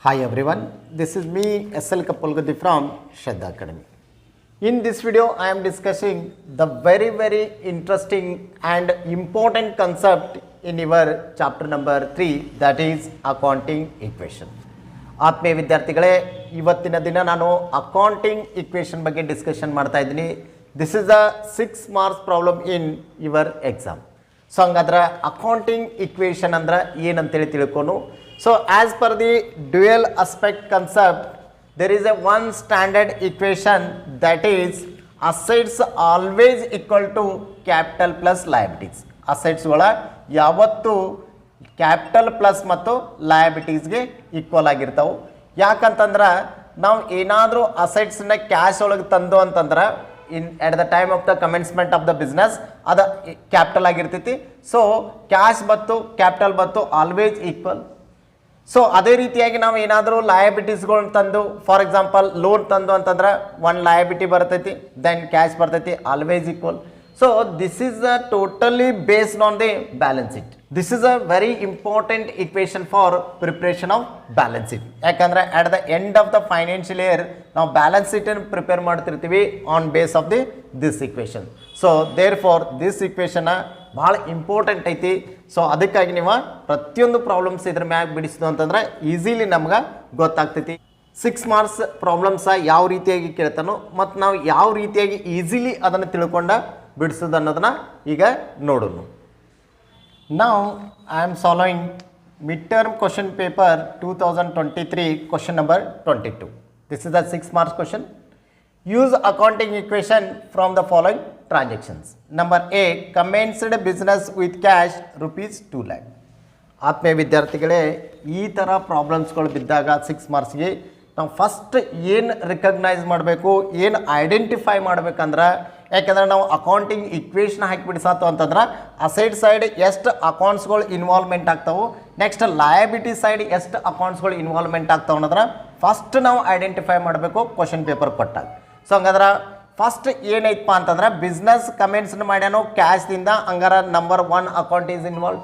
Hi everyone, this is me SL Kapulgadi from Shraddha Academy. In this video, I am discussing the very interesting and important concept in your chapter number 3, that is accounting equation. ಆತ್ಮೀಯ ವಿದ್ಯಾರ್ಥಿಗಳೇ, ಇವತ್ತಿನ ದಿನ ನಾನು accounting equation ಬಗ್ಗೆ discussion ಮಾಡ್ತಾ ಇದ್ದೀನಿ. This is a 6 marks problem in your exam. So ಹಂಗಾದ್ರೆ accounting equation ಅಂದ್ರೆ ಏನಂತೇಳಿ ತಿಳ್ಕೊಂಡು, so as per the dual aspect concept, there is a one standard equation, that is assets always equal to capital plus liabilities. assets ಗಳ ಯಾವತ್ತು capital plus ಮತ್ತು ಲಯಬಿಲಿಟೀಸ್ಗೆ equal ಆಗಿರ್ತಾವೆ. ಯಾಕಂತಂದ್ರೆ ನಾವು ಏನಾದರೂ ಅಸೆಟ್ಸ್ನ ಕ್ಯಾಶ್ ಒಳಗೆ ತಂದು ಅಂತಂದ್ರೆ at the time of the commencement of the business ಅದು ಕ್ಯಾಪಿಟಲ್ ಆಗಿರ್ತೈತಿ. ಸೊ ಕ್ಯಾಶ್ ಮತ್ತು ಕ್ಯಾಪಿಟಲ್ ಮತ್ತು ಆಲ್ವೇಸ್ ಈಕ್ವಲ್. ಸೊ ಅದೇ ರೀತಿಯಾಗಿ ನಾವು ಏನಾದರೂ ಲಯಬಿಲಿಟೀಸ್ಗಳನ್ನ ತಂದು, ಫಾರ್ ಎಕ್ಸಾಂಪಲ್ ಲೋನ್ ತಂದು ಅಂತಂದ್ರೆ ಒಂದು ಲಯಬಿಲಿಟಿ ಬರ್ತೈತಿ, ದೆನ್ ಕ್ಯಾಶ್ ಬರ್ತೈತಿ, always equal. So this is totally based on the balance sheet. This is a very important equation for preparation of balance sheet. ಯಾಕಂದ್ರೆ at the end of the financial year ನಾವು balance ಶೀಟನ್ನು prepare ಮಾಡ್ತಿರ್ತೀವಿ on base of this equation. So there for this equation ಭಾಳ important ಐತಿ. So ಅದಕ್ಕಾಗಿ ನೀವು ಪ್ರತಿಯೊಂದು problems ಇದ್ರ ಮ್ಯಾಗ ಬಿಡಿಸಿದ್ದು ಅಂತಂದ್ರೆ ಈಸಿಲಿ ನಮ್ಗೆ ಗೊತ್ತಾಗ್ತೈತಿ. 6 ಮಾರ್ಕ್ಸ್ ಪ್ರಾಬ್ಲಮ್ಸ ಯಾವ ರೀತಿಯಾಗಿ ಕೇಳ್ತಾನೋ ಮತ್ತು ನಾವು ಯಾವ ರೀತಿಯಾಗಿ ಈಸಿಲಿ ಅದನ್ನು ತಿಳ್ಕೊಂಡ ಬಿಡಿಸೋದು ಅನ್ನೋದನ್ನ ಈಗ ನೋಡೋಣ. Now I am solving midterm question paper 2023 question number 22. This is the 6 marks question. Use accounting equation from the following transactions. Number A, commenced business with cash rupees 2 lakh. ಆತ್ಮೀಯ ವಿದ್ಯಾರ್ಥಿಗಳೇ, ಈ ಥರ ಪ್ರಾಬ್ಲಮ್ಸ್ಗಳು ಬಿದ್ದಾಗ 6 ಮಾರ್ಕ್ಸ್ಗೆ ನಾವು ಫಸ್ಟ್ ಏನು ರಿಕಗ್ನೈಸ್ ಮಾಡಬೇಕು, ಏನು identify ಮಾಡ್ಬೇಕಂದ್ರೆ, ಯಾಕಂದ್ರೆ ನಾವು ಅಕೌಂಟಿಂಗ್ ಇಕ್ವೇಷನ್ ಹಾಕಿ ಬಿಡಿಸಾತು ಅಂತಂದ್ರೆ ಅಸೆಟ್ ಸೈಡ್ ಎಷ್ಟು ಅಕೌಂಟ್ಸ್ಗಳು ಇನ್ವಾಲ್ವ್ಮೆಂಟ್ ಆಗ್ತಾವೆ, ನೆಕ್ಸ್ಟ್ ಲಯಬಿಲಿಟಿ ಸೈಡ್ ಎಷ್ಟು ಅಕೌಂಟ್ಸ್ಗಳು ಇನ್ವಾಲ್ವ್ಮೆಂಟ್ ಆಗ್ತಾವೆ ಅನ್ನೋದ್ರ ಫಸ್ಟ್ ನಾವು ಐಡೆಂಟಿಫೈ ಮಾಡಬೇಕು ಕ್ವಶನ್ ಪೇಪರ್ ಕೊಟ್ಟಾಗ. ಸೊ ಹಂಗಾದ್ರೆ ಫಸ್ಟ್ ಏನೈತಪ್ಪ ಅಂತಂದ್ರೆ ಬಿಸ್ನೆಸ್ ಕಮೆನ್ಸ್ ಮಾಡ್ಯಾನೋ ಕ್ಯಾಶ್ದಿಂದ, ಹಂಗಾರ number 1 account is involve.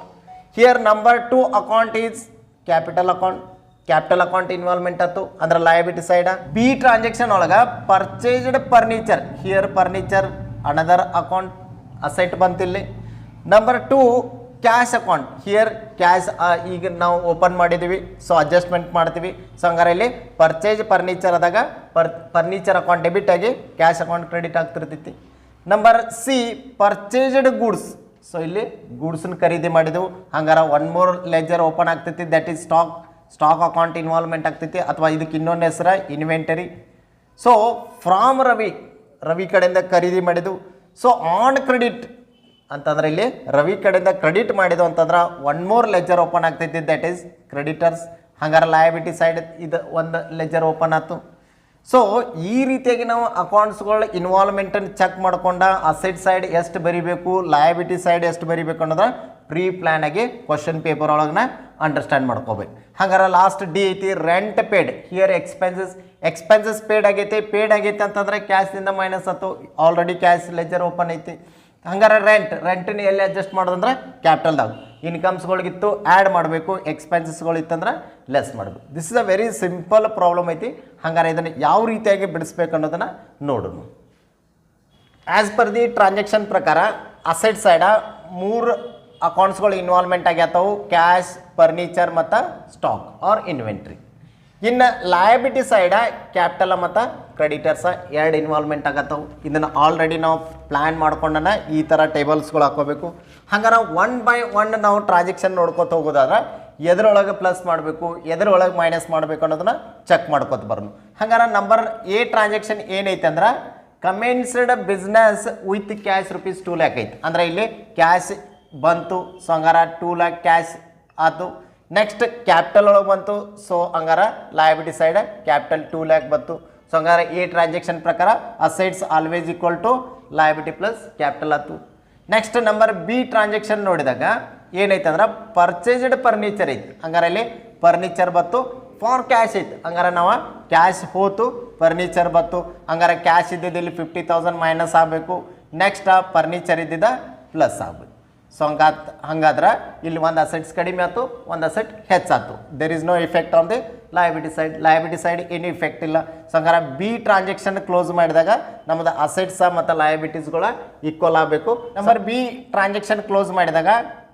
Here number 2 account is capital account. Capital account involvement ಆಯ್ತು ಅಂದ್ರೆ ಲಯಬಿಲಿಟಿ ಸೈಡ್. ಬಿ ಟ್ರಾನ್ಸಾಕ್ಷನ್ ಒಳಗೆ purchased furniture, here furniture another account asset ಬಂತಿಲ್ಲಿ. Number 2 cash account, here cash ಈಗ ನಾವು open ಮಾಡಿದ್ದೀವಿ, ಸೊ ಅಡ್ಜಸ್ಟ್ಮೆಂಟ್ ಮಾಡ್ತೀವಿ. So ಹಂಗಾರೆ ಇಲ್ಲಿ ಪರ್ಚೇಸ್ ಫರ್ನಿಚರ್ ಆದಾಗ ಫರ್ನಿಚರ್ ಅಕೌಂಟ್ ಡೆಬಿಟ್ ಆಗಿ ಕ್ಯಾಶ್ ಅಕೌಂಟ್ ಕ್ರೆಡಿಟ್ ಆಗ್ತಿರ್ತೈತಿ. Number C purchased goods, so ಇಲ್ಲಿ ಗೂಡ್ಸನ್ನ ಖರೀದಿ ಮಾಡಿದೆವು, ಹಂಗಾರೆ 1 more ಲೆಜರ್ ಓಪನ್ ಆಗ್ತೈತಿ, that is stock account involvement ಆಗ್ತೈತಿ, ಅಥವಾ ಇದಕ್ಕೆ ಇನ್ನೊಂದು ಹೆಸರು ಇನ್ವೆಂಟರಿ. ಸೊ ಫ್ರಾಮ್ ರವಿ ಕಡೆಯಿಂದ ಖರೀದಿ ಮಾಡಿದ್ದು. ಸೊ ಆನ್ ಕ್ರೆಡಿಟ್ ಅಂತಂದ್ರೆ ಇಲ್ಲಿ ರವಿ ಕಡೆಯಿಂದ ಕ್ರೆಡಿಟ್ ಮಾಡಿದ್ದು ಅಂತಂದ್ರೆ 1 more ಲೆಜರ್ ಓಪನ್ ಆಗ್ತೈತಿ, ದಟ್ ಈಸ್ ಕ್ರೆಡಿಟರ್ಸ್. ಹಂಗಾರೆ ಲಯಬಿಲಿಟಿ ಸೈಡ್ ಇದು ಒಂದು ಲೆಜರ್ ಓಪನ್ ಆಯ್ತು. ಸೊ ಈ ರೀತಿಯಾಗಿ ನಾವು ಅಕೌಂಟ್ಸ್ಗಳ ಇನ್ವಾಲ್ವ್ಮೆಂಟನ್ನು ಚೆಕ್ ಮಾಡ್ಕೊಂಡ ಅಸೆಟ್ ಸೈಡ್ ಎಷ್ಟು ಬರೀಬೇಕು, ಲಯಬಿಲಿಟಿ ಸೈಡ್ ಎಷ್ಟು ಬರೀಬೇಕು ಅನ್ನೋದ್ರ ಪ್ರೀ ಪ್ಲ್ಯಾನ್ ಆಗಿ ಕ್ವಶನ್ ಪೇಪರ್ ಒಳಗನ ಅಂಡರ್ಸ್ಟ್ಯಾಂಡ್ ಮಾಡ್ಕೋಬೇಕು. ಹಂಗಾರೆ ಲಾಸ್ಟ್ ಡಿ ಐತಿ rent paid, here expenses paid ಆಗೈತಿ ಅಂತಂದ್ರೆ ಕ್ಯಾಶ್ನಿಂದ ಮೈನಸ್ ಆಯ್ತು, ಆಲ್ರೆಡಿ ಕ್ಯಾಶ್ ಲೆಜರ್ ಓಪನ್ ಐತಿ. ಹಂಗಾರೆ ರೆಂಟನ್ನ ಎಲ್ಲಿ ಅಡ್ಜಸ್ಟ್ ಮಾಡೋದಂದ್ರೆ ಕ್ಯಾಪಿಟಲ್ದಾಗ. ಇನ್ಕಮ್ಸ್ಗಳಿಗಿತ್ತು ಆ್ಯಡ್ ಮಾಡಬೇಕು, ಎಕ್ಸ್ಪೆನ್ಸಸ್ಗಳು ಇತ್ತಂದ್ರೆ ಲೆಸ್ ಮಾಡಬೇಕು. This is a very simple problem ಐತಿ. ಹಂಗಾರೆ ಇದನ್ನು ಯಾವ ರೀತಿಯಾಗಿ ಬಿಡಿಸ್ಬೇಕು ಅನ್ನೋದನ್ನು ನೋಡೋಣ. ಆ್ಯಸ್ ಪರ್ ದಿ ಟ್ರಾನ್ಸಾಕ್ಷನ್ ಪ್ರಕಾರ ಅಸೆಟ್ ಸೈಡ 3 ಅಕೌಂಟ್ಸ್ಗಳು ಇನ್ವಾಲ್ವ್ಮೆಂಟ್ ಆಗ್ಯಾತವು, ಕ್ಯಾಶ್, ಫರ್ನಿಚರ್ ಮತ್ತು ಸ್ಟಾಕ್ ಆರ್ ಇನ್ವೆಂಟ್ರಿ. ಇನ್ನು ಲಯಬಿಲಿಟಿ ಸೈಡ ಕ್ಯಾಪಿಟಲ್ ಮತ್ತು ಕ್ರೆಡಿಟರ್ಸ 2 ಇನ್ವಾಲ್ವ್ಮೆಂಟ್ ಆಗತ್ತವು. ಇದನ್ನು ಆಲ್ರೆಡಿ ನಾವು ಪ್ಲ್ಯಾನ್ ಮಾಡ್ಕೊಂಡನ ಈ ಥರ ಟೇಬಲ್ಸ್ಗಳು ಹಾಕೋಬೇಕು. ಹಂಗಾರೆ 1 by 1 ನಾವು ಟ್ರಾನ್ಸಾಕ್ಷನ್ ನೋಡ್ಕೊತ ಹೋಗೋದಾದ್ರೆ ಎದ್ರೊಳಗೆ ಪ್ಲಸ್ ಮಾಡಬೇಕು, ಎದ್ರೊಳಗೆ ಮೈನಸ್ ಮಾಡಬೇಕು ಅನ್ನೋದನ್ನ ಚೆಕ್ ಮಾಡ್ಕೊತ ಬರೋಣ. ಹಂಗಾರೆ ನಂಬರ್ ಎ ಟ್ರಾನ್ಸಾಕ್ಷನ್ ಏನೈತೆ ಅಂದ್ರೆ commenced business with cash rupees 2 lakh ಐತಿ. ಅಂದ್ರೆ ಇಲ್ಲಿ ಕ್ಯಾಶ್ ಬಂತು, ಸೊ ಹಂಗಾರ 2 lakh ಕ್ಯಾಶ್ ಆಯ್ತು. ನೆಕ್ಸ್ಟ್ ಕ್ಯಾಪಿಟಲ್ ಒಳಗೆ ಬಂತು, ಸೊ ಹಂಗಾರ ಲಯಬಿಲಿಟಿ ಸೈಡ್ ಕ್ಯಾಪಿಟಲ್ 2 lakh ಬಂತು. ಸೊ ಹಂಗಾರೆ ಎ ಟ್ರಾನ್ಸಾಕ್ಷನ್ ಪ್ರಕಾರ assets always equal to liability plus capital ಆಯ್ತು. ನೆಕ್ಸ್ಟ್ ನಂಬರ್ ಬಿ ಟ್ರಾನ್ಸಾಕ್ಷನ್ ನೋಡಿದಾಗ ಏನೈತೆ ಅಂದ್ರೆ ಪರ್ಚೇಸ್ಡ್ ಫರ್ನಿಚರ್ ಐತಿ. ಹಂಗಾರೆ ಇಲ್ಲಿ ಫರ್ನಿಚರ್ ಬತ್ತು, ಫಾರ್ ಕ್ಯಾಶ್ ಐತಿ. ಹಂಗಾರೆ ನಾವು ಕ್ಯಾಶ್ ಹೋತು, ಫರ್ನಿಚರ್ ಬತ್ತು, ಹಂಗಾರೆ ಕ್ಯಾಶ್ ಇದ್ದಿದ್ದು ಇಲ್ಲಿ 50,000 ಮೈನಸ್ ಆಗಬೇಕು, ನೆಕ್ಸ್ಟ್ ಫರ್ನಿಚರ್ ಇದ್ದಿದ್ದ ಪ್ಲಸ್ ಆಗಬೇಕು. ಸೊ ಹಂಗಾದ್ರೆ ಇಲ್ಲಿ ಒಂದು ಅಸೆಟ್ಸ್ ಕಡಿಮೆ ಆಯ್ತು, ಒಂದು ಅಸೆಟ್ ಹೆಚ್ಚಾಯ್ತು. There is no effect on the liability side ಏನು ಇಫೆಕ್ಟ್ ಇಲ್ಲ. ಸೊ ಹಂಗಾರೆ ಬಿ ಟ್ರಾನ್ಸಾಕ್ಷನ್ ಕ್ಲೋಸ್ ಮಾಡಿದಾಗ ನಮ್ಮದು ಅಸೆಟ್ಸ್ ಮತ್ತು ಲಯಬಿಲಿಟೀಸ್ಗಳ ಈಕ್ವಲ್ ಆಗಬೇಕು. ನಂಬರ್ ಬಿ ಟ್ರಾನ್ಸಾಕ್ಷನ್ ಕ್ಲೋಸ್ ಮಾಡಿದಾಗ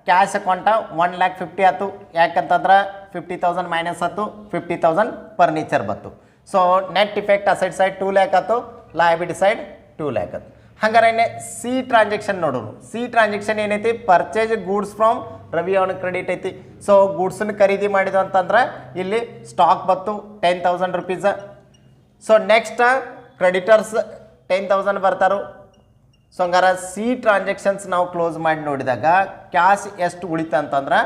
ಕ್ಯಾಶ್ ಅಕೌಂಟ 1,50,000 ಆಯ್ತು. ಯಾಕಂತಂದ್ರೆ 50,000 ಮೈನಸ್ ಆಯ್ತು, 50,000 ಫರ್ನಿಚರ್ ಬಂತು. So net effect asset side 2 lakh ಆಯ್ತು, ಲಯಬಿಲಿಟಿ ಸೈಡ್ 2 lakh ಆಯ್ತು. ಹಂಗಾರೆ ಸಿ ಟ್ರಾನ್ಸಾಕ್ಷನ್ ನೋಡೋಣ. ಸಿ ಟ್ರಾನ್ಸಾಕ್ಷನ್ ಏನೈತಿ, ಪರ್ಚೇಸ್ ಗೂಡ್ಸ್ ಫ್ರಮ್ ರವಿ ಅವನ ಕ್ರೆಡಿಟ್ ಐತಿ. ಸೊ ಗೂಡ್ಸನ್ನು ಖರೀದಿ ಮಾಡಿದ ಅಂತಂದ್ರೆ ಇಲ್ಲಿ ಸ್ಟಾಕ್ ಬಂತು 10,000 rupees. ಸೊ ನೆಕ್ಸ್ಟ್ ಕ್ರೆಡಿಟರ್ಸ್ 10,000 ಬರ್ತಾರೋ. ಸೊ ಹಂಗಾರೆ ಸಿ ಟ್ರಾನ್ಸಾಕ್ಷನ್ಸ್ ನಾವು ಕ್ಲೋಸ್ ಮಾಡಿ ನೋಡಿದಾಗ ಕ್ಯಾಶ್ ಎಷ್ಟು ಉಳಿತು ಅಂತಂದ್ರೆ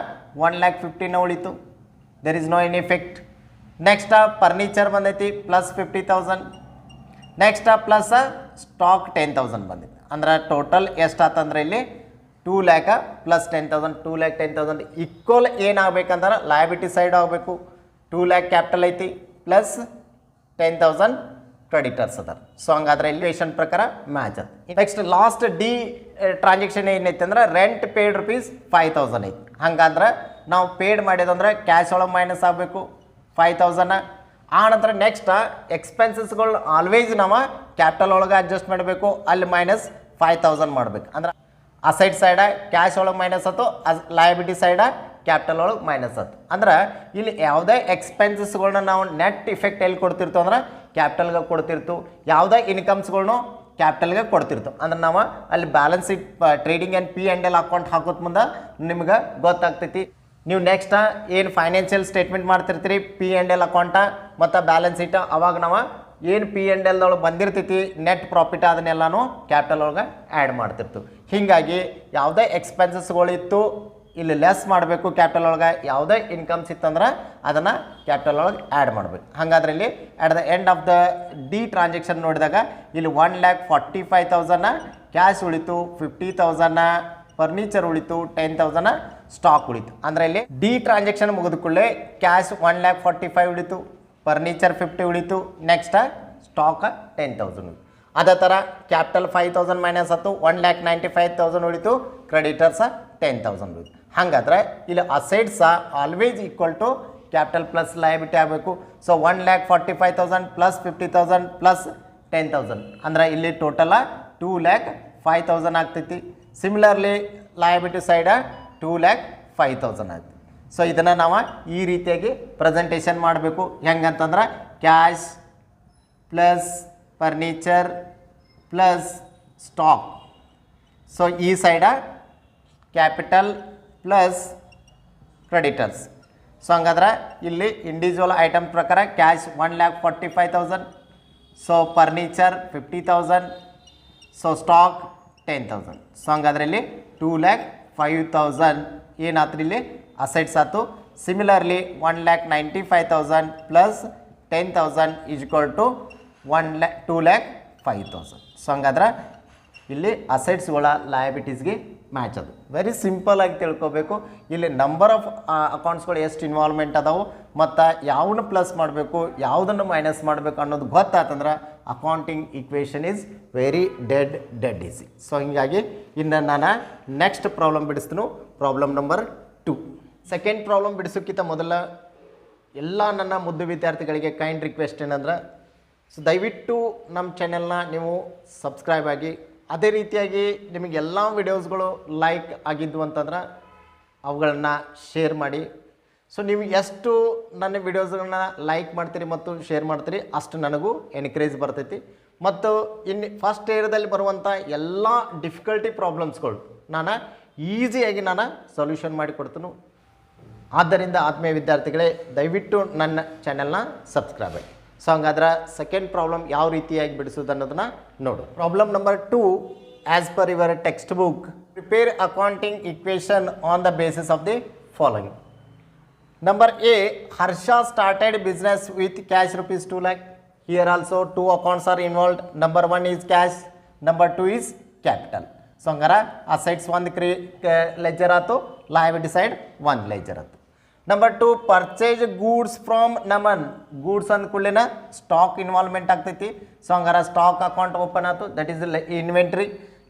1,50,000 ಉಳಿತು. There is no any effect. Next furniture ಬಂದೈತಿ ಪ್ಲಸ್ 50,000. ನೆಕ್ಸ್ಟ್ ಪ್ಲಸ್ ಸ್ಟಾಕ್ 10,000 ಬಂದಿತ್ತು. ಅಂದ್ರೆ ಟೋಟಲ್ ಎಷ್ಟು ಆತಂದ್ರೆ ಇಲ್ಲಿ 2 lakh ಪ್ಲಸ್ 10,000, 2 lakh 10,000 ಈಕ್ವಲ್ ಏನಾಗಬೇಕಂದ್ರೆ ಲಯಬಿಲಿಟಿ ಸೈಡ್ ಆಗಬೇಕು. 2 lakh ಕ್ಯಾಪಿಟಲ್ ಐತಿ ಪ್ಲಸ್ 10,000 ಕ್ರೆಡಿಟರ್ಸ್ ಅದಾರ. ಸೊ ಹಂಗಾದ್ರೆ ಇಲ್ವೇಷನ್ ಪ್ರಕಾರ ಮ್ಯಾಚ್ ಅದು. ನೆಕ್ಸ್ಟ್ ಲಾಸ್ಟ್ ಡಿ ಟ್ರಾನ್ಸಾಕ್ಷನ್ ಏನೈತೆ ಅಂದ್ರೆ ರೆಂಟ್ ಪೇಯ್ಡ್ ₹5,000 ಐತಿ. ಹಂಗಂದ್ರೆ ನಾವು ಪೇಯ್ಡ್ ಮಾಡಿದಂದ್ರೆ ಕ್ಯಾಶ್ ಒಳಗೆ ಮೈನಸ್ ಆಗಬೇಕು 5,000. ಆ ನಂತರ ನೆಕ್ಸ್ಟ್ ಎಕ್ಸ್ಪೆನ್ಸಸ್ಗಳು ಆಲ್ವೇಸ್ ನಾವು ಕ್ಯಾಪಿಟಲ್ ಒಳಗೆ ಅಡ್ಜಸ್ಟ್ ಮಾಡಬೇಕು, ಅಲ್ಲಿ ಮೈನಸ್ 5,000 ಮಾಡ್ಬೇಕು. ಅಂದ್ರೆ ಅಸೈಡ್ ಸೈಡ ಕ್ಯಾಶ್ ಒಳಗೆ ಮೈನಸ್ ಆಯ್ತು, ಲಯಬಿಲಿಟಿ ಸೈಡ ಕ್ಯಾಪಿಟಲ್ ಒಳಗೆ ಮೈನಸ್ ಆಯ್ತು. ಅಂದ್ರೆ ಇಲ್ಲಿ ಯಾವುದೇ ಎಕ್ಸ್ಪೆನ್ಸಸ್ಗಳನ್ನ ನಾವು ನೆಟ್ ಇಫೆಕ್ಟ್ ಎಲ್ಲಿ ಕೊಡ್ತಿರ್ತೀವಿ ಅಂದ್ರೆ ಕ್ಯಾಪಿಟಲ್ಗೆ ಕೊಡ್ತಿರ್ತು. ಯಾವುದೇ ಇನ್ಕಮ್ಸ್ಗಳ್ನು ಕ್ಯಾಪಿಟಲ್ಗೆ ಕೊಡ್ತಿರ್ತು. ಅಂದ್ರೆ ನಾವು ಅಲ್ಲಿ balance sheet trading and P&L account ಹಾಕೋದ್ ಮುಂದೆ ನಿಮ್ಗೆ ಗೊತ್ತಾಗ್ತೈತಿ. ನೀವು ನೆಕ್ಸ್ಟ್ ಏನು ಫೈನಾನ್ಷಿಯಲ್ ಸ್ಟೇಟ್ಮೆಂಟ್ ಮಾಡ್ತಿರ್ತೀರಿ P&L ಅಕೌಂಟ ಮತ್ತು ಬ್ಯಾಲೆನ್ಸ್ ಶೀಟ್, ಅವಾಗ ನಾವು ಏನು P&L ಒಳಗೆ ಬಂದಿರ್ತೈತಿ ನೆಟ್ ಪ್ರಾಫಿಟ್ ಅದನ್ನೆಲ್ಲನೂ ಕ್ಯಾಪಿಟಲ್ ಒಳಗೆ ಆ್ಯಡ್ ಮಾಡ್ತಿರ್ತೀವಿ. ಹೀಗಾಗಿ ಯಾವುದೇ ಎಕ್ಸ್ಪೆನ್ಸಸ್ಗಳಿತ್ತು ಇಲ್ಲಿ ಲೆಸ್ ಮಾಡಬೇಕು ಕ್ಯಾಪಿಟಲ್ ಒಳಗೆ, ಯಾವುದೇ ಇನ್ಕಮ್ಸ್ ಇತ್ತಂದ್ರೆ ಅದನ್ನು ಕ್ಯಾಪಿಟಲ್ ಒಳಗೆ ಆ್ಯಡ್ ಮಾಡಬೇಕು. ಹಾಗಾದ್ರೆ ಇಲ್ಲಿ at the end of the D transaction ನೋಡಿದಾಗ ಇಲ್ಲಿ 1,45,000 ಕ್ಯಾಶ್ ಉಳಿತು, 50,000 ಫರ್ನಿಚರ್ ಉಳಿತು, 10,000 ಸ್ಟಾಕ್ ಉಳಿತು. ಅಂದರೆ ಇಲ್ಲಿ ಡಿ ಟ್ರಾನ್ಸಾಕ್ಷನ್ ಮುಗಿದುಕೊಳ್ಳೆ ಕ್ಯಾಶ್ 1,45,000 ಉಳಿತು, ಫರ್ನಿಚರ್ 50 ಉಳಿತು, ನೆಕ್ಸ್ಟ್ ಸ್ಟಾಕ್ 10,000 ಉಳಿತು. ಅದೇ ಥರ ಕ್ಯಾಪಿಟಲ್ 5,000 ಮೈನಸ್ ಆಯ್ತು, 1,95,000 ಉಳಿತು, ಕ್ರೆಡಿಟರ್ಸ 10,000 ಉಳಿತು. ಹಾಗಾದ್ರೆ ಇಲ್ಲಿ assets always equal to capital plus liability ಆಗಬೇಕು. ಸೊ 1,45,000 ಪ್ಲಸ್ 50,000 ಪ್ಲಸ್ 10,000 ಅಂದ್ರೆ ಇಲ್ಲಿ ಟೋಟಲ 2,05,000 ಆಗ್ತೈತಿ. ಸಿಮಿಲರ್ಲಿ ಲಯಬಿಲಿಟಿ ಸೈಡ 2,05,000 ಆಗ್ತೈತಿ. ಸೊ ಇದನ್ನು ನಾವು ಈ ರೀತಿಯಾಗಿ ಪ್ರೆಸೆಂಟೇಷನ್ ಮಾಡಬೇಕು. ಹೆಂಗಂತಂದ್ರೆ cash plus furniture plus stock. So ಈ side capital plus creditors. So ಹಂಗಾದ್ರೆ ಇಲ್ಲಿ ಇಂಡಿವಿಜುವಲ್ ಐಟಮ್ ಪ್ರಕಾರ cash 1,45,000, so furniture 50,000, so stock 10,000. So ಹಂಗಾದ್ರೆ ಇಲ್ಲಿ 2,05,000 ಏನಾತ್ರಿ ಇಲ್ಲಿ ಅಸೆಟ್ಸ್ ಆಯ್ತು. Similarly 1,95,000 plus 10,000 is equal to 2,05,000. So ಹಂಗಾದ್ರೆ ಇಲ್ಲಿ ಅಸೆಟ್ಸ್ಗಳ ಲಯಬಿಲಿಟೀಸ್ಗೆ ಮ್ಯಾಚ್ ಅದು. ವೆರಿ ಸಿಂಪಲ್ ಆಗಿ ತಿಳ್ಕೊಬೇಕು. ಇಲ್ಲಿ ನಂಬರ್ ಆಫ್ ಅಕೌಂಟ್ಸ್ಗಳು ಎಷ್ಟು ಇನ್ವಾಲ್ವ್ಮೆಂಟ್ ಅದಾವು ಮತ್ತು ಯಾವನ್ನ ಪ್ಲಸ್ ಮಾಡಬೇಕು ಯಾವುದನ್ನು ಮೈನಸ್ ಮಾಡಬೇಕು ಅನ್ನೋದು ಗೊತ್ತಾತಂದ್ರೆ accounting equation is very dead easy. So ಹೀಗಾಗಿ ಇನ್ನು ನಾನು ನೆಕ್ಸ್ಟ್ ಪ್ರಾಬ್ಲಮ್ ಬಿಡಿಸ್ತೀನಿ, ಪ್ರಾಬ್ಲಮ್ ನಂಬರ್ 2. ಸೆಕೆಂಡ್ ಪ್ರಾಬ್ಲಮ್ ಬಿಡಿಸೋಕ್ಕಿಂತ ಮೊದಲ ಎಲ್ಲ ನನ್ನ ಮುದ್ದು ವಿದ್ಯಾರ್ಥಿಗಳಿಗೆ ಕೈಂಡ್ ರಿಕ್ವೆಸ್ಟ್ ಏನಂದ್ರೆ, ಸೊ ದಯವಿಟ್ಟು ನಮ್ಮ ಚಾನೆಲ್ನ ನೀವು ಸಬ್ಸ್ಕ್ರೈಬ್ ಆಗಿ, ಅದೇ ರೀತಿಯಾಗಿ ನಿಮಗೆ ಎಲ್ಲ ವಿಡಿಯೋಸ್ಗಳು ಲೈಕ್ ಆಗಿದ್ವು ಅಂತಂದ್ರೆ ಅವುಗಳನ್ನು ಶೇರ್ ಮಾಡಿ. ಸೊ ನೀವು ಎಷ್ಟು ನನ್ನ ವಿಡಿಯೋಸ್ಗಳನ್ನ ಲೈಕ್ ಮಾಡ್ತೀರಿ ಮತ್ತು ಶೇರ್ ಮಾಡ್ತೀರಿ ಅಷ್ಟು ನನಗೂ ಎನ್ಕರೇಜ್ ಬರ್ತೈತಿ. ಮತ್ತು ಇನ್ನು ಫಸ್ಟ್ ಇಯರ್ದಲ್ಲಿ ಬರುವಂಥ ಎಲ್ಲ ಡಿಫಿಕಲ್ಟಿ ಪ್ರಾಬ್ಲಮ್ಸ್ಗಳು ನಾನು ಈಸಿಯಾಗಿ ನಾನು ಸೊಲ್ಯೂಷನ್ ಮಾಡಿಕೊಡ್ತೀನಿ. ಆದ್ದರಿಂದ ಆತ್ಮೀಯ ವಿದ್ಯಾರ್ಥಿಗಳೇ ದಯವಿಟ್ಟು ನನ್ನ ಚಾನೆಲ್ನ ಸಬ್ಸ್ಕ್ರೈಬ್ ಆಗಿ. ಸೊ ಹಂಗಾದ್ರೆ ಸೆಕೆಂಡ್ ಪ್ರಾಬ್ಲಮ್ ಯಾವ ರೀತಿಯಾಗಿ ಬಿಡಿಸೋದು ಅನ್ನೋದನ್ನ ನೋಡು. Problem number 2, as per your text book, prepare accounting equation on the basis of the following. Number A, Harsha started business with cash ₹2 lakh. Here also 2 accounts are involved. Number 1 is cash, number 2 is capital. So ಹಂಗಾರೆ assets ಒಂದು ledger ಆಯ್ತು, liability side 1 ledger ಆಯ್ತು. Number 2, purchase goods from Naman. Goods ಅಂದ್ಕೊಳ್ಳಿನ stock involvement ಆಗ್ತೈತಿ. So ಹಂಗಾರೆ stock account open ಆಯ್ತು, that is inventory.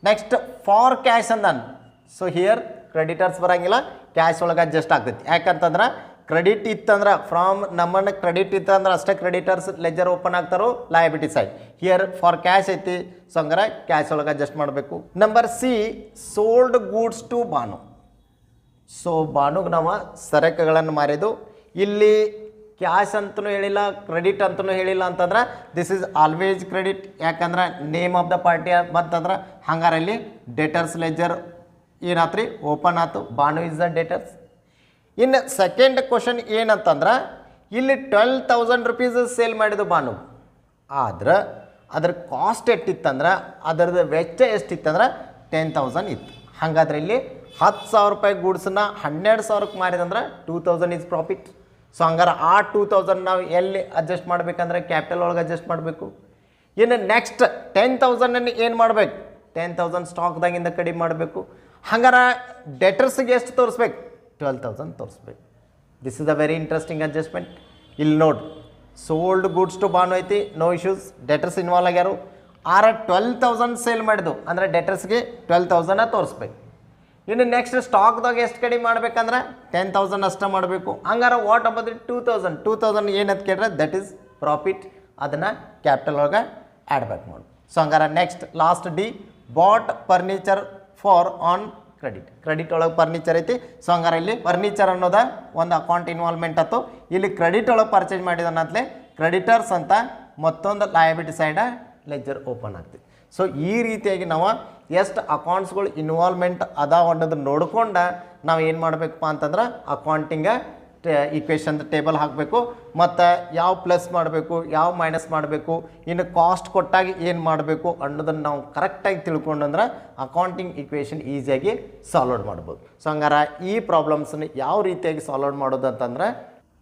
Next for cash ಅಂದನ್. So here creditors ಬರಂಗಿಲ್ಲ, ಕ್ಯಾಶ್ ಒಳಗೆ ಅಡ್ಜಸ್ಟ್ ಆಗ್ತೈತಿ. ಯಾಕಂತಂದ್ರೆ ಕ್ರೆಡಿಟ್ ಇತ್ತಂದ್ರೆ ಫ್ರಾಮ್ ನಮ್ಮನ್ನು ಕ್ರೆಡಿಟ್ ಇತ್ತಂದ್ರೆ ಅಷ್ಟೇ ಕ್ರೆಡಿಟರ್ಸ್ ಲೆಜರ್ ಓಪನ್ ಆಗ್ತಾರೋ liability side. Here for cash ಐತಿ, ಸೊ ಹಂಗಾರೆ ಕ್ಯಾಶ್ ಒಳಗೆ ಅಡ್ಜಸ್ಟ್ ಮಾಡಬೇಕು. Number C sold goods to Banu. So ಬಾನುಗೆ ನಾವು ಸರಕುಗಳನ್ನು ಮಾರಿದ್ದು. ಇಲ್ಲಿ ಕ್ಯಾಶ್ ಅಂತಲೂ ಹೇಳಿಲ್ಲ, ಕ್ರೆಡಿಟ್ ಅಂತಲೂ ಹೇಳಿಲ್ಲ ಅಂತಂದ್ರೆ ದಿಸ್ ಈಸ್ ಆಲ್ವೇಸ್ ಕ್ರೆಡಿಟ್. ಯಾಕಂದ್ರೆ ನೇಮ್ ಆಫ್ ದ ಪಾರ್ಟಿ ಬಂತಂದ್ರೆ ಹಂಗಾರೆ ಇಲ್ಲಿ ಡೇಟರ್ಸ್ ಲೆಜರ್ ಏನಾತ್ರಿ ಓಪನ್ ಆಯ್ತು. Banu is the ಡೇಟರ್ಸ್. ಇನ್ನು ಸೆಕೆಂಡ್ ಕ್ವಶನ್ ಏನಂತಂದ್ರೆ ಇಲ್ಲಿ 12,000 ರೂಪೀಸ್ ಸೇಲ್ ಮಾಡಿದ್ದು ಬಾನು, ಆದ್ರೆ ಅದ್ರ ಕಾಸ್ಟ್ ಎಷ್ಟಿತ್ತಂದ್ರೆ ಅದರದ್ದು ವೆಚ್ಚ ಎಷ್ಟಿತ್ತಂದ್ರೆ 10,000 ಇತ್ತು. ಹಾಗಾದ್ರೆ ಇಲ್ಲಿ 10,000 ರೂಪಾಯಿ ಗೂಡ್ಸನ್ನ 12,000ಕ್ಕೆ ಮಾರಿದಂದ್ರೆ 2,000 ಈಸ್ ಪ್ರಾಫಿಟ್. ಸೊ ಹಂಗಾರೆ ಆ 2,000 ನಾವು ಎಲ್ಲಿ ಅಡ್ಜಸ್ಟ್ ಮಾಡಬೇಕಂದ್ರೆ ಕ್ಯಾಪಿಟಲ್ ಒಳಗೆ ಅಡ್ಜಸ್ಟ್ ಮಾಡಬೇಕು. ಇನ್ನು ನೆಕ್ಸ್ಟ್ 10,000 ಏನು ಮಾಡಬೇಕು, 10,000 ಸ್ಟಾಕ್ದಾಗಿಂದ ಕಡಿಮೆ ಮಾಡಬೇಕು. ಹಂಗಾರೆ ಡೆಟರ್ಸ್ಗೆ ಎಷ್ಟು ತೋರಿಸ್ಬೇಕು, 12,000 ತೋರಿಸ್ಬೇಕು. This is a very interesting adjustment. ಇಲ್ಲಿ ನೋಡಿ ಸೋಲ್ಡ್ ಗೂಡ್ಸ್ ಟು ಬಾನು ಐತಿ, ನೋ ಇಶ್ಯೂಸ್, ಡೆಟರ್ಸ್ ಇನ್ವಾಲ್ವ್ ಆಗ್ಯಾರು. 12,000 ಸೇಲ್ ಮಾಡಿದ್ದು ಅಂದರೆ ಡೆಟರ್ಸ್ಗೆ 12,000 ತೋರಿಸ್ಬೇಕು. ಇನ್ನು ನೆಕ್ಸ್ಟ್ ಸ್ಟಾಕ್ದಾಗ ಎಷ್ಟು ಕಡಿಮೆ ಮಾಡ್ಬೇಕಂದ್ರೆ 10,000 ಅಷ್ಟೇ ಮಾಡಬೇಕು. ಹಂಗಾರೆ ವಾಟ್ ಅಬೌಟ್ 2,000 ಏನಂತ ಕೇಳಿದ್ರೆ ದಟ್ ಈಸ್ ಪ್ರಾಫಿಟ್. ಅದನ್ನು ಕ್ಯಾಪಿಟಲ್ ಒಳಗೆ ಆ್ಯಡ್ ಬ್ಯಾಕ್ ಮಾಡಿ. ಸೊ ಹಂಗಾರೆ next last D bought furniture for on credit. Credit ಒಳಗೆ ಫರ್ನಿಚರ್ ಐತಿ. ಸೊ ಹಂಗಾರೆ ಇಲ್ಲಿ ಫರ್ನಿಚರ್ ಅನ್ನೋದ ಒಂದು ಅಕೌಂಟ್ ಇನ್ವಾಲ್ವ್ಮೆಂಟ್ ಆಯ್ತು. ಇಲ್ಲಿ ಕ್ರೆಡಿಟ್ ಒಳಗೆ ಪರ್ಚೇಸ್ ಮಾಡಿದನಂತಲೇ ಕ್ರೆಡಿಟರ್ಸ್ ಅಂತ ಮತ್ತೊಂದು ಲಯಬಿಲಿಟಿ ಸೈಡ ಲೆಜರ್ ಓಪನ್ ಆಗ್ತದೆ. ಸೊ ಈ ರೀತಿಯಾಗಿ ನಾವು ಎಷ್ಟು ಅಕೌಂಟ್ಸ್ಗಳು ಇನ್ವಾಲ್ವ್ಮೆಂಟ್ ಅದಾವ ಅನ್ನೋದನ್ನ ನೋಡ್ಕೊಂಡು ನಾವು ಏನು ಮಾಡಬೇಕಪ್ಪ ಅಂತಂದ್ರೆ ಅಕೌಂಟಿಂಗ ಈಕ್ವೇಷನ್ ಟೇಬಲ್ ಹಾಕಬೇಕು. ಮತ್ತು ಯಾವ ಪ್ಲಸ್ ಮಾಡಬೇಕು, ಯಾವ ಮೈನಸ್ ಮಾಡಬೇಕು, ಇನ್ನು ಕಾಸ್ಟ್ ಕೊಟ್ಟಾಗ ಏನು ಮಾಡಬೇಕು ಅನ್ನೋದನ್ನು ನಾವು ಕರೆಕ್ಟಾಗಿ ತಿಳ್ಕೊಂಡ್ರೆ ಅಕೌಂಟಿಂಗ್ ಈಕ್ವೇಷನ್ ಈಸಿಯಾಗಿ ಸಾಲ್ವ್ ಮಾಡ್ಬೋದು. ಸೊ ಹಂಗಾರೆ ಈ ಪ್ರಾಬ್ಲಮ್ಸನ್ನು ಯಾವ ರೀತಿಯಾಗಿ ಸಾಲ್ವ್ ಮಾಡೋದು ಅಂತಂದ್ರೆ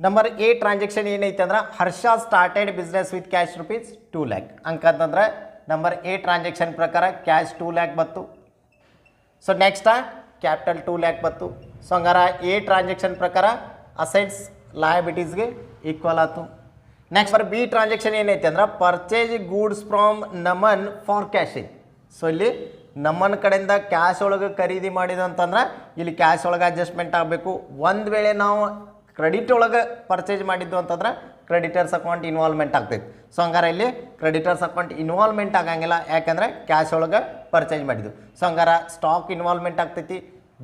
ನಂಬರ್ ಎ ಟ್ರಾನ್ಸಾಕ್ಷನ್ ಏನೈತೆ ಅಂದ್ರೆ Harsha started business with cash rupees 2 lakh ಅಂಕಂತಂದ್ರೆ ನಂಬರ್ ಎ ಟ್ರಾನ್ಸಾಕ್ಷನ್ ಪ್ರಕಾರ ಕ್ಯಾಶ್ 2 lakh ಬತ್ತು. ಸೊ ನೆಕ್ಸ್ಟ್ ಕ್ಯಾಪಿಟಲ್ 2 lakh ಬತ್ತು. ಸೊ ಹಂಗಾರೆ ಎ ಟ್ರಾನ್ಸಾಕ್ಷನ್ ಪ್ರಕಾರ ಅಸೆಟ್ಸ್ ಲಯಬಿಲಿಟೀಸ್ಗೆ ಈಕ್ವಲ್ ಆಯ್ತು. ನೆಕ್ಸ್ಟ್ ಫಾರ್ ಬಿ ಟ್ರಾನ್ಸಾಕ್ಷನ್ ಏನೈತೆ ಅಂದ್ರೆ purchase goods from Naman for cash ಐತಿ. ಸೊ ಇಲ್ಲಿ ನಮ್ಮನ ಕಡೆಯಿಂದ ಕ್ಯಾಶ್ ಒಳಗೆ ಖರೀದಿ ಮಾಡಿದಂತಂದ್ರೆ ಇಲ್ಲಿ ಕ್ಯಾಶ್ ಒಳಗೆ ಅಡ್ಜಸ್ಟ್ಮೆಂಟ್ ಆಗಬೇಕು. ಒಂದು ವೇಳೆ ನಾವು ಕ್ರೆಡಿಟ್ ಒಳಗೆ ಪರ್ಚೇಸ್ ಮಾಡಿದ್ದು ಅಂತಂದ್ರೆ ಕ್ರೆಡಿಟರ್ಸ್ ಅಕೌಂಟ್ ಇನ್ವಾಲ್ವ್ಮೆಂಟ್ ಆಗ್ತೈತಿ. ಸೊ ಹಂಗಾರೆ ಇಲ್ಲಿ ಕ್ರೆಡಿಟರ್ಸ್ ಅಕೌಂಟ್ ಇನ್ವಾಲ್ವ್ಮೆಂಟ್ ಆಗಂಗಿಲ್ಲ, ಯಾಕಂದರೆ ಕ್ಯಾಶ್ ಒಳಗೆ ಪರ್ಚೇಸ್ ಮಾಡಿದ್ದು. ಸೊ ಹಂಗಾರೆ ಸ್ಟಾಕ್ ಇನ್ವಾಲ್ವ್ಮೆಂಟ್ ಆಗ್ತೈತಿ.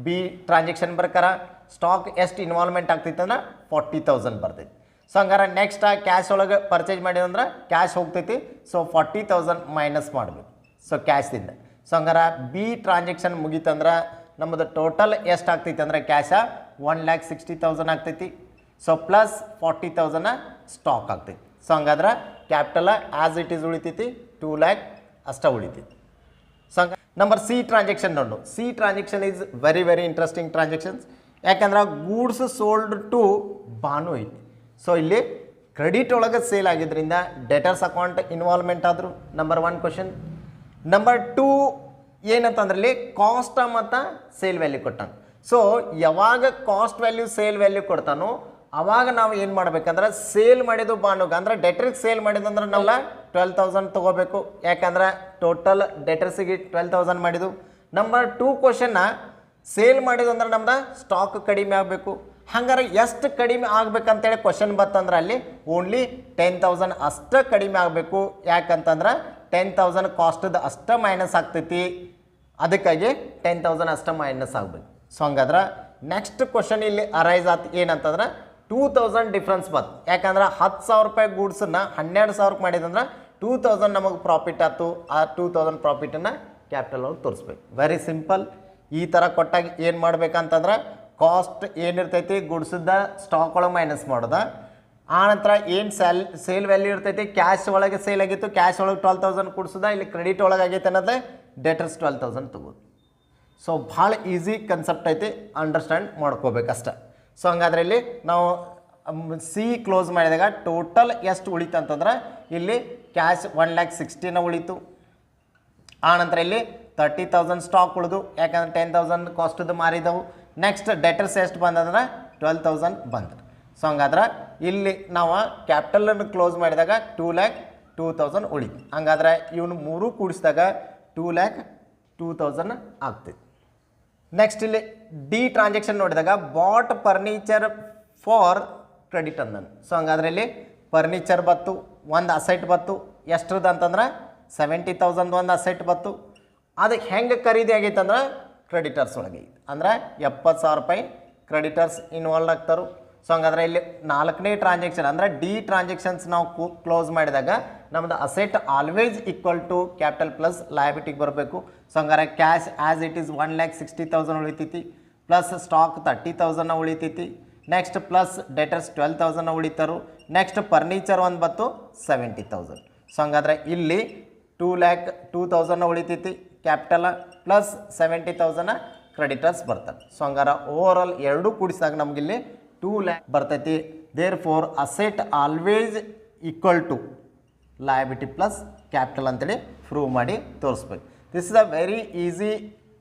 ಬಿ ಟ್ರಾನ್ಸಾಕ್ಷನ್ ಪ್ರಕಾರ ಸ್ಟಾಕ್ ಎಷ್ಟು ಇನ್ವಾಲ್ವ್ಮೆಂಟ್ ಆಗ್ತೈತೆ ಅಂದ್ರೆ 40,000 ಬರ್ತೈತಿ. ಸೊ ಹಂಗಾರೆ ನೆಕ್ಸ್ಟ್ ಕ್ಯಾಶ್ ಒಳಗೆ ಪರ್ಚೇಸ್ ಮಾಡಿದಂದ್ರೆ ಕ್ಯಾಶ್ ಹೋಗ್ತೈತಿ. ಸೊ 40,000 ಮೈನಸ್ ಮಾಡಬೇಕು ಸೊ ಕ್ಯಾಶ್ದಿಂದ. ಸೊ ಹಂಗಾರೆ ಬಿ ಟ್ರಾನ್ಸಾಕ್ಷನ್ ಮುಗೀತಂದ್ರೆ ನಮ್ಮದು ಟೋಟಲ್ ಎಷ್ಟು ಆಗ್ತೈತಿ ಅಂದರೆ ಕ್ಯಾಶ 1,60,000 ಆಗ್ತೈತಿ. ಸೊ ಪ್ಲಸ್ 40,000 ಸ್ಟಾಕ್ ಆಗ್ತೈತಿ. ಸೊ ಹಂಗಾದ್ರೆ ಕ್ಯಾಪಿಟಲ್ ಆ್ಯಸ್ ಇಟ್ ಈಸ್ ಉಳಿತೈತಿ 2 lakh ಅಷ್ಟೇ ಉಳಿತೈತಿ. ಸೊ ಹಂಗ ನಂಬರ್ ಸಿ ಟ್ರಾನ್ಸಾಕ್ಷನ್ ನೋಡು. C transaction is very very interesting transactions. ಯಾಕಂದ್ರೆ ಗೂಡ್ಸ್ ಸೋಲ್ಡ್ ಟು ಬಾನು ಐತಿ. ಸೊ ಇಲ್ಲಿ ಕ್ರೆಡಿಟ್ ಒಳಗೆ ಸೇಲ್ ಆಗಿದ್ದರಿಂದ ಡೆಟರ್ಸ್ ಅಕೌಂಟ್ ಇನ್ವಾಲ್ವ್ಮೆಂಟ್ ಆದರು. Number 1 question. ನಂಬರ್ 2 ಏನಂತಂದ್ರಲ್ಲಿ ಕಾಸ್ಟ್ ಮತ್ತು ಸೇಲ್ ವ್ಯಾಲ್ಯೂ ಕೊಟ್ಟಾನ. ಸೊ ಯಾವಾಗ ಕಾಸ್ಟ್ ವ್ಯಾಲ್ಯೂ ಸೇಲ್ ವ್ಯಾಲ್ಯೂ ಕೊಡ್ತಾನೋ ಅವಾಗ ನಾವು ಏನು ಮಾಡ್ಬೇಕಂದ್ರೆ ಸೇಲ್ ಮಾಡಿದ್ದು ಬಾನುಗೆ ಅಂದ್ರೆ ಡೆಟರ್ಗೆ ಸೇಲ್ ಮಾಡಿದಂದ್ರೆ ನಾವೆಲ್ಲ 12,000 ತೊಗೋಬೇಕು. ಯಾಕಂದ್ರೆ ಟೋಟಲ್ ಡೆಟರ್ಸಿಗೆ 12,000 ಮಾಡಿದ್ದು. ನಂಬರ್ 2 ಕ್ವಶನ್ನ ಸೇಲ್ ಮಾಡಿದ್ದು ಅಂದ್ರೆ ನಮ್ದು ಸ್ಟಾಕ್ ಕಡಿಮೆ ಆಗಬೇಕು. ಹಂಗಾರೆ ಎಷ್ಟು ಕಡಿಮೆ ಆಗ್ಬೇಕಂತೇಳಿ ಕ್ವಶನ್ ಬರ್ತಂದ್ರೆ ಅಲ್ಲಿ ಓನ್ಲಿ 10,000 ಅಷ್ಟೇ ಕಡಿಮೆ ಆಗಬೇಕು. ಯಾಕಂತಂದ್ರೆ 10,000 ಕಾಸ್ಟದ್ದು ಅಷ್ಟೇ ಮೈನಸ್ ಆಗ್ತೈತಿ. ಅದಕ್ಕಾಗಿ 10,000 ಅಷ್ಟೇ ಮೈನಸ್ ಆಗಬೇಕು. ಸೊ ಹಂಗಾದ್ರೆ ನೆಕ್ಸ್ಟ್ ಕ್ವಶನ್ ಇಲ್ಲಿ ಅರೈಸ್ ಆತು ಏನಂತಂದ್ರೆ 2,000 ಡಿಫ್ರೆನ್ಸ್ ಬಂತು. ಯಾಕಂದ್ರೆ 10,000 ರೂಪಾಯಿ ಗೂಡ್ಸನ್ನು 12,000ಕ್ಕೆ ಮಾಡಿದಂದ್ರೆ 2,000 ನಮಗೆ ಪ್ರಾಫಿಟ್ ಆಯ್ತು. ಆ 2,000 ಪ್ರಾಫಿಟನ್ನು ಕ್ಯಾಪಿಟಲ್ ಒಳಗೆ ತೋರಿಸ್ಬೇಕು. Very simple. ಈ ಥರ ಕೊಟ್ಟಾಗ ಏನು ಮಾಡ್ಬೇಕಂತಂದ್ರೆ ಕಾಸ್ಟ್ ಏನಿರ್ತೈತಿ ಗುಡ್ಸದ ಸ್ಟಾಕ್ ಒಳಗೆ ಮೈನಸ್ ಮಾಡೋದ. ಆನಂತರ ಏನು ಸೇಲ್ ವ್ಯಾಲ್ಯೂ ಇರ್ತೈತಿ ಕ್ಯಾಶ್ ಒಳಗೆ ಸೇಲ್ ಆಗಿತ್ತು, ಕ್ಯಾಶ್ ಒಳಗೆ 12,000 ಕೊಡ್ಸೋದ. ಇಲ್ಲಿ ಕ್ರೆಡಿಟ್ ಒಳಗೆ ಆಗೈತೆ ಅನ್ನೋದೇ ಡೆಟರ್ಸ್ 12,000 ತಗೋದು. ಸೊ ಭಾಳ ಈಸಿ ಕನ್ಸೆಪ್ಟ್ ಐತಿ, ಅಂಡರ್ಸ್ಟ್ಯಾಂಡ್ ಮಾಡ್ಕೋಬೇಕಷ್ಟೆ. ಸೊ ಹಂಗಾದ್ರೆ ಇಲ್ಲಿ ನಾವು ಸಿ ಕ್ಲೋಸ್ ಮಾಡಿದಾಗ ಟೋಟಲ್ ಎಷ್ಟು ಉಳಿತು ಅಂತಂದ್ರೆ ಇಲ್ಲಿ ಕ್ಯಾಶ್ 1,60,000 ಉಳಿತು. ಆನಂತರ ಇಲ್ಲಿ 30,000 ಸ್ಟಾಕ್ ಉಳಿದು, ಯಾಕಂದ್ರೆ 10,000 ಕಾಸ್ಟದ್ದು ಮಾರಿದವು. ನೆಕ್ಸ್ಟ್ ಡೆಟರ್ಸ್ ಎಷ್ಟು ಬಂದಂದ್ರೆ 12,000 ಬಂತು. ಸೊ ಹಂಗಾದ್ರೆ ಇಲ್ಲಿ ನಾವು ಕ್ಯಾಪಿಟಲನ್ನು ಕ್ಲೋಸ್ ಮಾಡಿದಾಗ 2,02,000 ಉಳಿತು. ಹಂಗಾದ್ರೆ ಇವನು ಮೂರು ಕೂಡಿಸಿದಾಗ 2,02,000 ಆಗ್ತೈತಿ. ನೆಕ್ಸ್ಟ್ ಇಲ್ಲಿ ಡಿ ಟ್ರಾನ್ಸಾಕ್ಷನ್ ನೋಡಿದಾಗ ಬಾಟ್ ಫರ್ನಿಚರ್ ಫಾರ್ ಕ್ರೆಡಿಟ್ ಅಂದನು. ಸೊ ಹಂಗಾದ್ರೆ ಇಲ್ಲಿ ಫರ್ನಿಚರ್ ಬತ್ತು, ಒಂದು ಅಸೆಟ್ ಬತ್ತು, ಎಷ್ಟ್ರದ್ದು ಅಂತಂದ್ರೆ 70,000 ಒಂದು ಅಸೆಟ್ ಬತ್ತು. ಅದಕ್ಕೆ ಹೆಂಗೆ ಖರೀದಿ ಆಗೈತೆ ಅಂದ್ರೆ ಕ್ರೆಡಿಟರ್ಸ್ ಒಳಗೆ ಐತೆ, ಅಂದ್ರೆ 70,000 ರೂಪಾಯಿ ಕ್ರೆಡಿಟರ್ಸ್ ಇನ್ವಾಲ್ವ್ ಆಗ್ತಾರೆ. ಸೊ ಹಂಗಾದ್ರೆ ಇಲ್ಲಿ 4ನೇ ಟ್ರಾನ್ಸಾಕ್ಷನ್ ಅಂದರೆ ಡಿ ಟ್ರಾನ್ಸಾಕ್ಷನ್ಸ್ ನಾವು ಕ್ಲೋಸ್ ಮಾಡಿದಾಗ ನಮ್ಮದು asset always equal to capital plus ಲಯಬಿಲಿಟಿಗೆ ಬರಬೇಕು. ಸೊ ಹಂಗಾರೆ ಕ್ಯಾಶ್ ಆ್ಯಸ್ ಇಟ್ ಈಸ್ 1,60,000 ಉಳಿತೈತಿ, ಪ್ಲಸ್ ಸ್ಟಾಕ್ 30,000 ಉಳಿತೈತಿ, ನೆಕ್ಸ್ಟ್ ಪ್ಲಸ್ ಡೆಟರ್ಸ್ 12,000 ಉಳಿತಾರು, ನೆಕ್ಸ್ಟ್ ಫರ್ನಿಚರ್ ಒಂದು ಬತ್ತು 70,000. ಸೊ ಹಂಗಾದ್ರೆ ಇಲ್ಲಿ 2,02,000 ಉಳಿತೈತಿ ಕ್ಯಾಪಿಟಲ್ ಪ್ಲಸ್ 70,000 ಕ್ರೆಡಿಟರ್ಸ್ ಬರ್ತಾರೆ. ಸೊ ಹಂಗಾರೆ ಓವರ್ ಆಲ್ ಎರಡೂ ಕೂಡಿಸಿದಾಗ ನಮಗಿಲ್ಲಿ 2 lakh ಬರ್ತೈತಿ. Therefore asset always equal to liability plus capital ಅಂತೇಳಿ ಪ್ರೂವ್ ಮಾಡಿ ತೋರಿಸ್ಬೇಕು. This is a very easy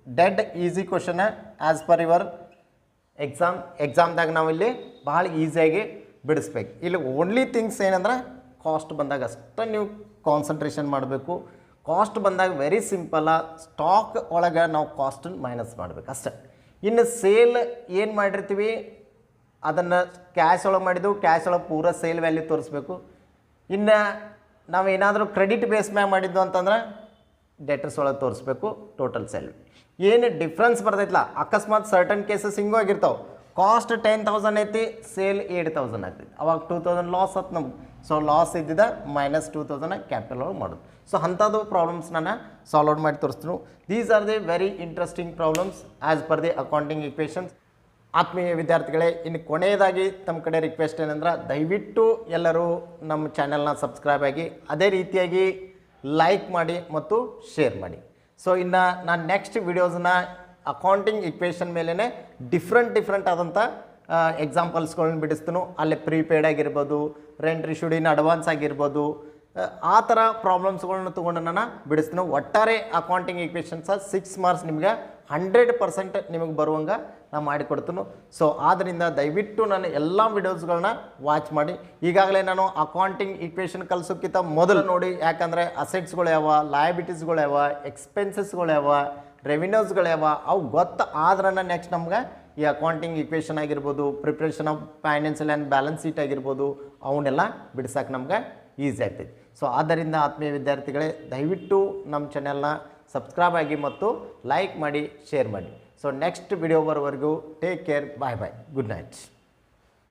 dead easy question as per your ಎಕ್ಸಾಮ್ದಾಗ ನಾವು ಇಲ್ಲಿ ಭಾಳ ಈಸಿಯಾಗಿ ಬಿಡಿಸ್ಬೇಕು. ಇಲ್ಲಿ ಓನ್ಲಿ ಥಿಂಗ್ಸ್ ಏನಂದ್ರೆ ಕಾಸ್ಟ್ ಬಂದಾಗ ಅಷ್ಟೇ ನೀವು ಕಾನ್ಸಂಟ್ರೇಷನ್ ಮಾಡಬೇಕು. ಕಾಸ್ಟ್ ಬಂದಾಗ ವೆರಿ ಸಿಂಪಲ್ಲ, ಸ್ಟಾಕ್ ಒಳಗೆ ನಾವು ಕಾಸ್ಟನ್ನು ಮೈನಸ್ ಮಾಡಬೇಕು ಅಷ್ಟೇ. ಇನ್ನು ಸೇಲ್ ಏನು ಮಾಡಿರ್ತೀವಿ ಅದನ್ನು ಕ್ಯಾಶ್ ಒಳಗೆ ಮಾಡಿದ್ದು, ಕ್ಯಾಶ್ ಒಳಗೆ ಪೂರ ಸೇಲ್ ವ್ಯಾಲ್ಯೂ ತೋರಿಸ್ಬೇಕು. ಇನ್ನು ನಾವು ಏನಾದರೂ ಕ್ರೆಡಿಟ್ ಬೇಸ್ ಮ್ಯಾಗ ಮಾಡಿದ್ದು ಅಂತಂದ್ರೆ ಡೆಟರ್ಸ್ ಒಳಗೆ ತೋರಿಸ್ಬೇಕು ಟೋಟಲ್ ಸೇಲ್. ಏನು ಡಿಫ್ರೆನ್ಸ್ ಬರ್ತೈತಲ್ಲ, ಅಕಸ್ಮಾತ್ ಸರ್ಟನ್ ಕೇಸಸ್ ಹಿಂಗೂ ಆಗಿರ್ತಾವೆ, ಕಾಸ್ಟ್ 10,000 ಐತಿ, ಸೇಲ್ 8,000 ಆಗ್ತೈತಿ, ಅವಾಗ 2,000 ಲಾಸ್ ಆಯ್ತು ನಮ್ಗೆ. ಸೊ ಲಾಸ್ ಇದ್ದಿದ್ದ -2,000 ಕ್ಯಾಪಿಟಲ್ ಒಳಗೆ ಮಾಡೋದು. ಸೊ ಅಂಥದ್ದು ಪ್ರಾಬ್ಲಮ್ಸ್ ನಾನು ಸಾಲ್ವ್ ಔಟ್ ಮಾಡಿ ತೋರಿಸ್ತೀನಿ. These are the very interesting problems as per the accounting equations. ಆತ್ಮೀಯ ವಿದ್ಯಾರ್ಥಿಗಳೇ, ಇನ್ನು ಕೊನೆಯದಾಗಿ ತಮ್ಮ ಕಡೆ ರಿಕ್ವೆಸ್ಟ್ ಏನಂದ್ರೆ ದಯವಿಟ್ಟು ಎಲ್ಲರೂ ನಮ್ಮ ಚಾನೆಲ್ನ ಸಬ್ಸ್ಕ್ರೈಬ್ ಆಗಿ, ಅದೇ ರೀತಿಯಾಗಿ ಲೈಕ್ ಮಾಡಿ ಮತ್ತು ಶೇರ್ ಮಾಡಿ. ಸೊ ಇನ್ನು ನಾನು ನೆಕ್ಸ್ಟ್ ವಿಡಿಯೋಸ್ನ ಅಕೌಂಟಿಂಗ್ ಇಕ್ವೇಷನ್ ಮೇಲೇ ಡಿಫ್ರೆಂಟ್ ಆದಂಥ ಎಕ್ಸಾಂಪಲ್ಸ್ಗಳನ್ನ ಬಿಡಿಸ್ತೀನಿ. ಅಲ್ಲಿ ಪ್ರೀಪೇಯ್ಡ್ ಆಗಿರ್ಬೋದು, ರೆಂಟ್ ರಿಶ್ಯೂಡ್ ಇನ್ ಅಡ್ವಾನ್ಸ್ ಆಗಿರ್ಬೋದು, ಆ ಥರ ಪ್ರಾಬ್ಲಮ್ಸ್ಗಳನ್ನ ತೊಗೊಂಡು ನಾನು ಬಿಡಿಸ್ತೀನಿ. ಒಟ್ಟಾರೆ ಅಕೌಂಟಿಂಗ್ ಇಕ್ವೇಷನ್ಸ 6 ಮಾರ್ಕ್ಸ್ ನಿಮಗೆ 100% ನಿಮಗೆ ಬರುವಂಗೆ ನಾನು ಮಾಡಿಕೊಡ್ತೀನಿ. ಸೊ ಆದ್ದರಿಂದ ದಯವಿಟ್ಟು ನಾನು ಎಲ್ಲ ವಿಡಿಯೋಸ್ಗಳನ್ನ ವಾಚ್ ಮಾಡಿ. ಈಗಾಗಲೇ ನಾನು ಅಕೌಂಟಿಂಗ್ ಇಕ್ವೇಷನ್ ಕಲಿಸೋಕ್ಕಿಂತ ಮೊದಲು ನೋಡಿ, ಯಾಕಂದರೆ ಅಸೆಟ್ಸ್ಗಳು ಯಾವ, ಲಯಬಿಲಿಟೀಸ್ಗಳು ಯಾವ, ಎಕ್ಸ್ಪೆನ್ಸಸ್ಗಳು ಯಾವ, ರೆವಿನ್ಯೂಸ್ಗಳು ಯಾವ, ಅವು ಗೊತ್ತಾದ್ರೆ ನೆಕ್ಸ್ಟ್ ನಮ್ಗೆ ಈ ಅಕೌಂಟಿಂಗ್ ಇಕ್ವೇಷನ್ ಆಗಿರ್ಬೋದು, preparation of financial and balance sheet ಆಗಿರ್ಬೋದು, ಅವನ್ನೆಲ್ಲ ಬಿಡಿಸೋಕೆ ನಮ್ಗೆ ಈಸಿ ಆಗ್ತೈತಿ. ಸೊ ಆದ್ದರಿಂದ ಆತ್ಮೀಯ ವಿದ್ಯಾರ್ಥಿಗಳೇ, ದಯವಿಟ್ಟು ನಮ್ಮ ಚಾನೆಲ್ನ ಸಬ್ಸ್ಕ್ರೈಬ್ ಆಗಿ ಮತ್ತು ಲೈಕ್ ಮಾಡಿ, ಶೇರ್ ಮಾಡಿ. ಸೊ ನೆಕ್ಸ್ಟ್ ವಿಡಿಯೋ ಬರೋವರೆಗೂ ಟೇಕ್ ಕೇರ್, ಬಾಯ್ ಬಾಯ್, ಗುಡ್ ನೈಟ್.